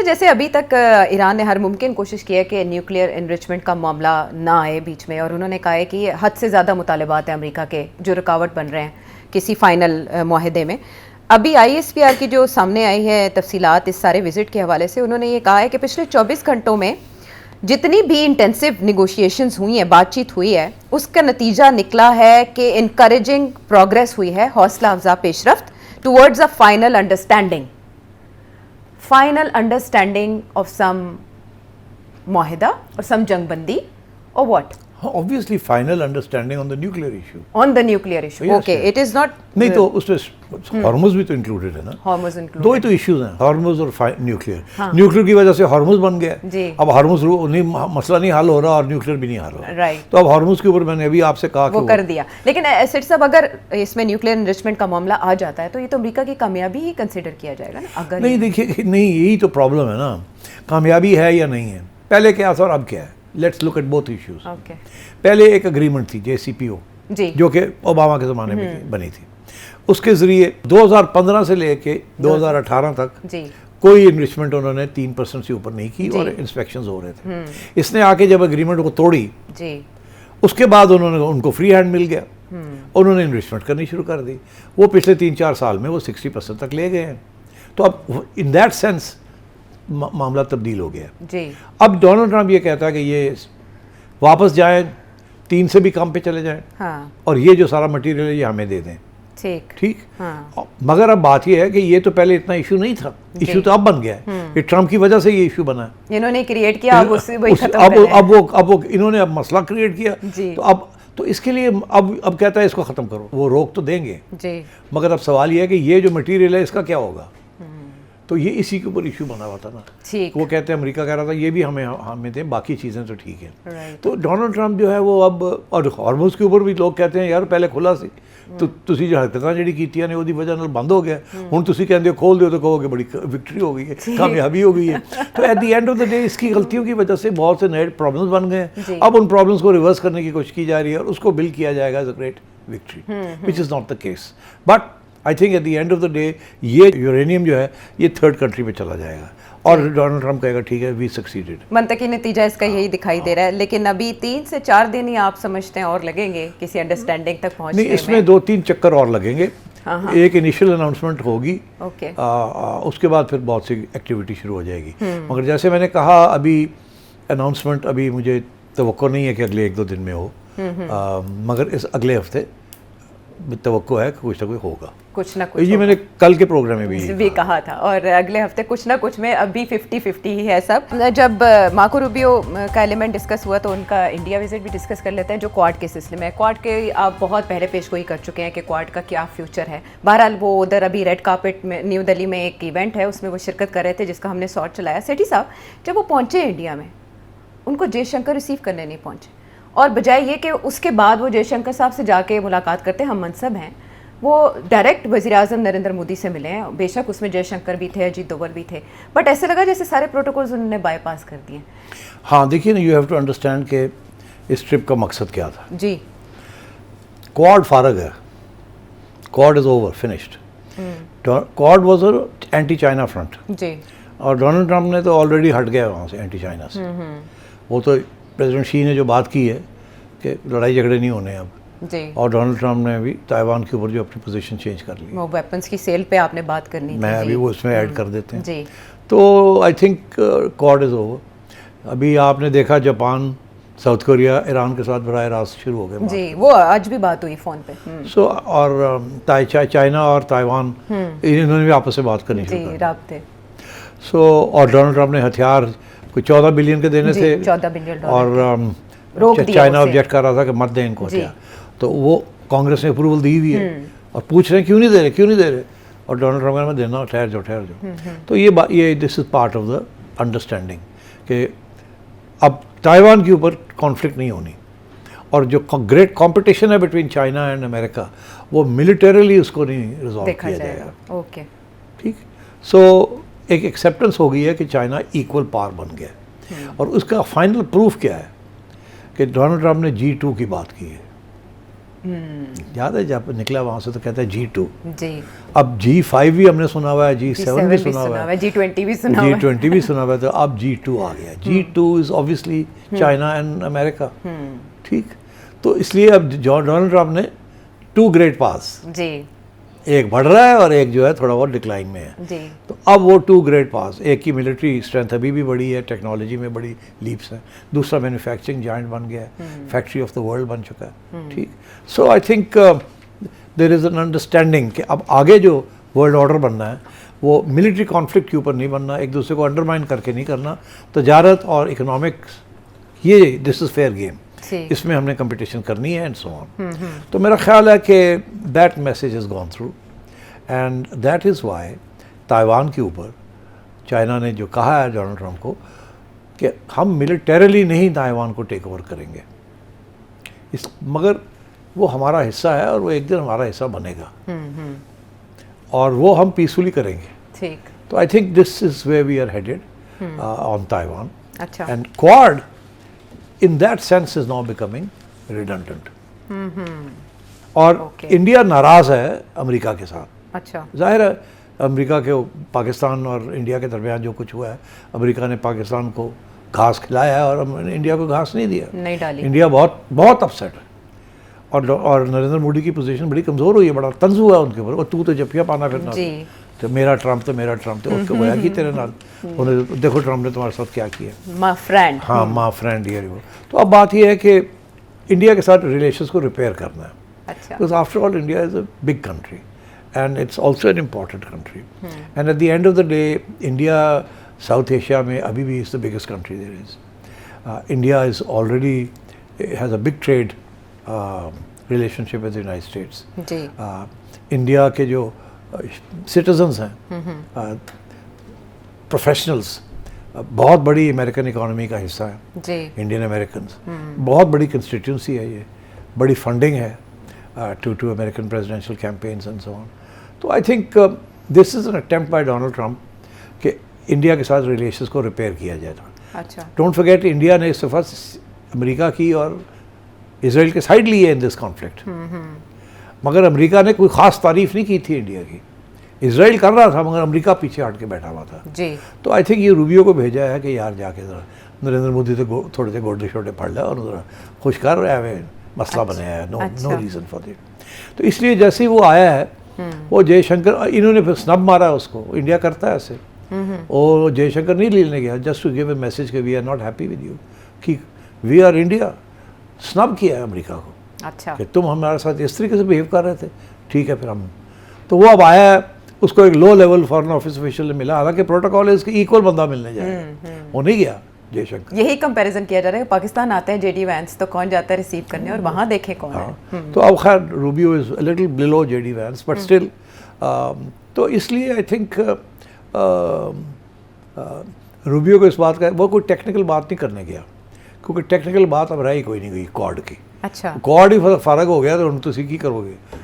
जैसे अभी तक ईरान ने हर मुमकिन कोशिश की है कि न्यूक्लियर एनरिचमेंट का मामला ना आए बीच में, और उन्होंने कहा है कि हद से ज़्यादा मुतालबात हैं अमेरिका के जो रुकावट बन रहे हैं किसी फाइनल मुआहदे में। अभी ISPR की जो सामने आई है तफसीलात इस सारे विजिट के हवाले से, उन्होंने ये कहा है कि पिछले 24 घंटों में जितनी भी इंटेंसिव निगोशिएशंस हुई हैं, बातचीत हुई है, उसका नतीजा निकला है कि इनकरेजिंग प्रोग्रेस हुई है, हौसला अफजा पेशरफ्त towards a final understanding of some मुआहिदा और सम जंगबंदी और what Obviously final understanding on the nuclear issue. On the nuclear issue. Yes, okay, yes. it is not. नहीं तो उसमें हॉर्मुज भी तो इंक्लूडेड है ना। Hormuz included. दो ही तो इश्यूज हैं, हॉर्मुज और न्यूक्लियर। न्यूक्लियर की वजह से हॉर्मुज बन गया। जी। अब हॉर्मुज मसला नहीं हल हो रहा और न्यूक्लियर भी नहीं हल हो रहा। राइट। तो अब हॉर्मुज के ऊपर मैंने अभी आपसे कहा वो कर दिया। लेकिन सेठ साहब, अगर इसमें न्यूक्लियर एनरिचमेंट का मामला आ जाता है तो ये तो अमेरिका की कामयाबी ही कंसिडर किया जाएगा ना। अगर नहीं, देखिए, नहीं, यही तो प्रॉब्लम है ना, कामयाबी है या नहीं है। पहले क्या था और अब क्या है। Let's look at both issues. Okay. पहले एक एग्रीमेंट थी JCPO, जो कि ओबामा के ज़माने में बनी थी। उसके ज़रिए 2015 से लेके 2018 तक कोई इन्वेस्टमेंट उन्होंने 3% से ऊपर नहीं की और इंस्पेक्शंस हो रहे थे। इसने आके जब एग्रीमेंट को तोड़ी, उसके बाद उनको फ्री हैंड मिल गया, उन्होंने इन्वेस्टमेंट करनी शुरू कर दी। वो पिछले 3-4 साल में वो 60% तक ले गए हैं। तो अब इन दैट सेंस मामला तब्दील हो गया जी। अब डोनाल्ड ट्रंप ये कहता है कि ये वापस जाएं, 3 से भी कम पे चले जाएं। हाँ। और ये जो सारा मटेरियल है ये हमें दे दें। ठीक। हाँ। मगर अब बात ये है कि ये तो पहले इतना इशू नहीं था, इशू तो अब बन गया है। ये ट्रंप की वजह से ये इशू बना है, इन्होंने क्रिएट किया। अब इन्होंने अब मसला क्रिएट किया। तो अब तो इसके लिए अब कहता है इसको ख़त्म करो। वो रोक तो देंगे जी, मगर अब सवाल ये है कि ये जो मटेरियल है इसका क्या होगा। तो ये इसी के ऊपर इशू बना हुआ था ना। वो कहते हैं, अमेरिका कह रहा था ये भी हमें दें, बाकी चीज़ें तो ठीक है। तो डोनाल्ड ट्रंप जो है वो अब, और हॉर्मुज के ऊपर भी लोग कहते हैं यार पहले खुला सी तो तुसी जो हरकतां जिहड़ी कीतियां ने ਉਹਦੀ वजह नाल बंद हो गया, हुण तुसी कहंदे हो खोल दिओ तो कहोगे बड़ी विक्ट्री हो गई है, कामयाबी हो गई है। तो eight the end of the day इसकी गलतियों की वजह से बहुत से नए प्रॉब्लम्स बन गए हैं। अब उन प्रॉब्लम्स को रिवर्स करने की कोशिश की जा रही है और उसको बिल किया जाएगा as a great victory, which is not the case. But I think at the end of the day ये यूरेनियम जो है ये थर्ड कंट्री पे चला जाएगा और डोनाल्ड ट्रंप कहेगा ठीक है वी सक्सीडेड। मंतकी नतीजा इसका यही दिखाई दे रहा है। लेकिन अभी 3 से 4 दिन ही आप समझते हैं और लगेंगे किसी अंडरस्टैंडिंग तक पहुंचने में? नहीं, इसमें 2-3 चक्कर और लगेंगे। एक इनिशियल अनाउंसमेंट होगी, उसके बाद फिर बहुत सी एक्टिविटी शुरू हो जाएगी। मगर जैसे मैंने कहा अभी अनाउंसमेंट अभी मुझे तवक्को नहीं है कि अगले 1-2 दिन में हो, मगर इस अगले हफ्ते तवक्को है कि कुछ ना कुछ होगा, कुछ ना कुछ। ये मैंने कल के प्रोग्राम में भी कहा था। और अगले हफ्ते कुछ ना कुछ में, अभी 50-50 ही है सब। जब मार्को रूबियो का एलिमेंट डिस्कस हुआ तो उनका इंडिया विजिट भी डिस्कस कर लेते हैं, जो क्वाड के सिलसिले में। क्वाड के आप बहुत पहले पेशगोई कर चुके हैं कि क्वाड का क्या फ्यूचर है। बहरहाल वो उधर अभी रेड कार्पेट में न्यू दिल्ली में एक इवेंट है, उसमें वो शिरकत कर रहे थे जिसका हमने शॉट चलाया। सेठी साहब जब वो पहुँचे इंडिया में, उनको जयशंकर रिसीव करने नहीं पहुँचे, और बजाय ये कि उसके बाद वो जयशंकर साहब से जाके मुलाकात करते, हम मनसब हैं, वो डायरेक्ट वज़ीर-ए-आज़म नरेंद्र मोदी से मिले हैं। बेशक उसमें जयशंकर भी थे, अजीत डोवल भी थे, बट ऐसे लगा जैसे सारे प्रोटोकॉल्स उन्होंने बाईपास कर दिए। हाँ, देखिए ना, यू हैव टू अंडरस्टैंड कि इस ट्रिप का मकसद क्या था जी। क्वाड फारग है, Quad is over, finished. Quad was anti China front जी, और डोनाल्ड ट्रंप ने तो ऑलरेडी हट गया वहाँ से, एंटी चाइना से। वो तो प्रेसिडेंट शी ने जो बात की है कि लड़ाई झगड़े नहीं होने अब जी, और डोनाल्ड ट्रंप ने भी ताइवान के ऊपर जो अपनी पोजीशन चेंज कर ली। वो वेपन्स की सेल पे आपने बात करनी थी, मैं अभी वो इसमें ऐड कर देते हैं जी। तो I think quad is over. अभी आपने देखा जापान, साउथ कोरिया, ईरान के साथ बराह रास्त शुरू हो गए जी, वो आज भी बात हुई फ़ोन पे। सो और चाइना और ताइवान इन्होंने भी आपस में बात करनी शुरू कर दी। सो और डोनाल्ड ट्रंप ने हथियार कोई 14 बिलियन के देने थे, 14 बिलियन डॉलर, और चाइना ऑब्जेक्ट कर रहा था कि मत दें इनको हथियार। तो वो कांग्रेस ने अप्रूवल दी हुई है और पूछ रहे हैं क्यों नहीं दे रहे, और डोनाल्ड ट्रंप ने देना, ठहर जाओ। तो ये this is part of the understanding कि अब ताइवान के ऊपर कॉन्फ्लिक्ट नहीं होनी, और जो ग्रेट कंपटीशन है बिटवीन चाइना एंड अमेरिका, वो मिलिटरीली उसको नहीं रिजॉल्व किया जाएगा। ओके, ठीक। सो एक एक्सेप्टेंस हो गई है कि चाइना इक्वल पावर बन गया, और उसका फाइनल प्रूफ क्या है कि डोनाल्ड ट्रंप ने G2 की बात की है। याद है जब निकला वहाँ से तो कहता है G2 जी, अब G5 भी हमने सुना हुआ है, G7 भी सुना हुआ है, G20 भी सुना हुआ है, G20 भी सुना हुआ है, तो अब G2 आ गया। G2 is obviously China and America, ठीक। तो इसलिए अब डोनाल्ड ट्रम्प ने 2 ग्रेट पास जी, एक बढ़ रहा है और एक जो है थोड़ा बहुत डिक्लाइन में है जी। तो अब वो 2 ग्रेट पास, एक की मिलिट्री स्ट्रेंथ अभी भी बड़ी है, टेक्नोलॉजी में बड़ी लीप्स हैं, दूसरा मैन्युफैक्चरिंग जायंट बन गया है, फैक्ट्री ऑफ द वर्ल्ड बन चुका है, ठीक। So I think there is an understanding कि अब आगे जो वर्ल्ड ऑर्डर बनना है वो मिलिट्री कॉन्फ्लिक्ट के ऊपर नहीं बनना, एक दूसरे को अंडरमाइन करके नहीं करना, तजारत और इकोनॉमिक्स, ये दिस इज़ फेयर गेम, इसमें हमने कंपटीशन करनी है एंड सो ऑन। तो मेरा ख्याल है कि that message is gone through and that is why Taiwan के ऊपर चाइना ने जो कहा है डोनाल्ड ट्रम्प को कि हम मिलिटरीली नहीं ताइवान को टेक ओवर करेंगे, इस मगर वो हमारा हिस्सा है और वो एक दिन हमारा हिस्सा बनेगा और वो हम पीसफुली करेंगे, ठीक। तो I think this is where we are headed on Taiwan. अच्छा। And Quad in that sense is now becoming redundant. और इंडिया नाराज है अमेरिका के साथ। अच्छा। जाहिर है अमेरिका के पाकिस्तान और इंडिया के दरमियान जो कुछ हुआ है, अमेरिका ने पाकिस्तान को घास खिलाया है और इंडिया को घास नहीं दिया, नहीं डाली। इंडिया बहुत बहुत अपसेट है और नरेंद्र मोदी की पोजीशन बड़ी कमज़ोर हुई है, बड़ा तंज हुआ है उनके ऊपर, और तू तो जपिया पाना फिरना तो मेरा ट्रम्प तो उसको बोला कि तेरे नाल उन्हें देखो ट्रम्प ने तुम्हारे साथ क्या किया, माँ फ्रेंड। हाँ, माँ फ्रेंड ये वो। तो अब बात ये है कि इंडिया के साथ रिलेशंस को रिपेयर करना है। अच्छा। Because after all India is a big country and it's also an important country and at the end of the day India South Asia में अभी भी is the biggest country there is. India is already has a big trade relationship with the United States. India के जो citizens हैं, professionals, बहुत बड़ी American economy का हिस्सा है जी, इंडियन अमेरिकन्स, बहुत बड़ी कंस्टिट्यूंसी है, ये बड़ी फंडिंग है to American presidential campaigns and so on. तो I think this is an attempt by Donald Trump कि इंडिया के साथ रिलेशंस को रिपेयर किया जाए। अच्छा। डोंट फॉरगेट इंडिया ने इस दफ़ा अमेरिका की और इसराइल के साइड ली है इन दिस कॉन्फ्लिक्ट, मगर अमेरिका ने कोई ख़ास तारीफ़ नहीं की थी इंडिया की, इसराइल कर रहा था मगर अमेरिका पीछे हट के बैठा हुआ था जी। तो आई थिंक ये रूबियो को भेजा है कि यार जाके ज़रा नरेंद्र मोदी से थोड़े से गोडे छोटे पढ़ लिया और ज़रा खुश कर रहा है, मसला बनाया है, नो रीज़न फॉर दिट। तो इसलिए जैसे ही वो आया है वो जयशंकर, इन्होंने फिर स्नब मारा उसको, इंडिया करता है ऐसे, और जयशंकर नहीं लेने गया just to give a message कि we are not happy with you, कि वी आर इंडिया। स्नब किया है अमेरिका को, अच्छा, कि तुम हमारे साथ इस तरीके से बिहेव कर रहे थे, ठीक है फिर हम। तो वो अब आया है, उसको एक low level foreign office official ने मिला, हालांकि प्रोटोकॉल है इसके इक्वल बंदा मिलने जाएगा, वो नहीं गया जयशंकर। यही कंपैरिजन किया जा रहा है, पाकिस्तान आते हैं जेडी वैंस तो कौन जाता है रिसीव करने और वहाँ देखें कौन है। तो अब खैर Rubio is a little below JD Vance but still, तो इसलिए आई थिंक रूबियो को इस बात का, वो कोई टेक्निकल बात नहीं करने गया, क्योंकि टेक्निकल बात अब रही कोई नहीं गई क्वाड की। अच्छा, क्वाड ही फर्क हो गया तो तुम की करोगे।